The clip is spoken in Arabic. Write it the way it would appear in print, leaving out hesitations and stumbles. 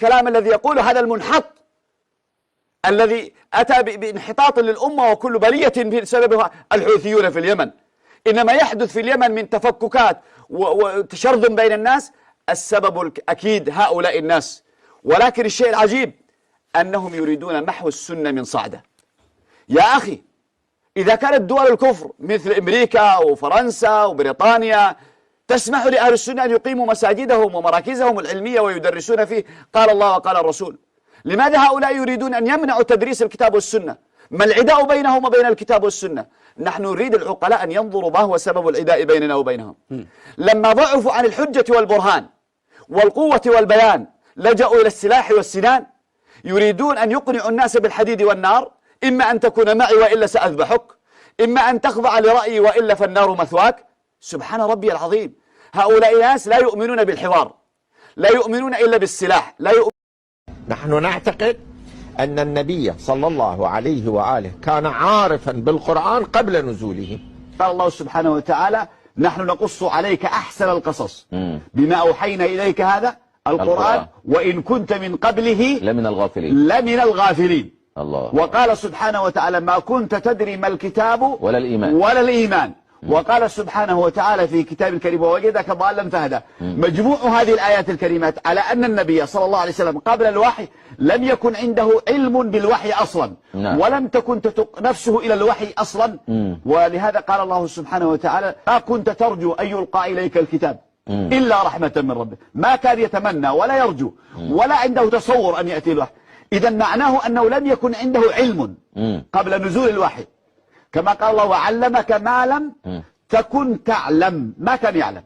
الكلام الذي يقول هذا المنحط الذي أتى بانحطاط للأمة وكل بلية بسببها الحوثيون في اليمن. إنما يحدث في اليمن من تفككات وتشرذم بين الناس السبب أكيد هؤلاء الناس. ولكن الشيء العجيب أنهم يريدون محو السنة من صعدة. يا أخي، إذا كانت دول الكفر مثل أمريكا وفرنسا وبريطانيا تسمح لأهل السنة أن يقيموا مساجدهم ومراكزهم العلمية ويدرسون فيه قال الله وقال الرسول، لماذا هؤلاء يريدون أن يمنعوا تدريس الكتاب والسنة؟ ما العداء بينهم وبين الكتاب والسنة؟ نحن نريد العقلاء أن ينظروا ما هو سبب العداء بيننا وبينهم. لما ضعفوا عن الحجة والبرهان والقوة والبيان لجأوا إلى السلاح والسنان، يريدون أن يقنعوا الناس بالحديد والنار، إما أن تكون معي وإلا سأذبحك، إما أن تخضع لرأيي وإلا فالنار مثواك. سبحان ربي العظيم، هؤلاء الناس لا يؤمنون بالحوار، لا يؤمنون إلا بالسلاح، نحن نعتقد أن النبي صلى الله عليه وآله كان عارفا بالقرآن قبل نزوله. قال الله سبحانه وتعالى: نحن نقص عليك أحسن القصص بما أوحينا إليك هذا القرآن وإن كنت من قبله لمن الغافلين. الله. وقال سبحانه وتعالى: ما كنت تدري ما الكتاب ولا الإيمان. وقال سبحانه وتعالى في كتاب الكريم: ووجدك ضالا فهدى. مجموع هذه الآيات الكريمات على أن النبي صلى الله عليه وسلم قبل الوحي لم يكن عنده علم بالوحي أصلا، ولم تكن تتق نفسه إلى الوحي أصلا. ولهذا قال الله سبحانه وتعالى: ما كنت ترجو أن يلقى إليك الكتاب إلا رحمة من ربك. ما كان يتمنى ولا يرجو ولا عنده تصور أن يأتي الوحي. إذا معناه أنه لم يكن عنده علم قبل نزول الوحي، كما قال الله: وعلمك ما لم تكن تعلم. ما كان يعلم.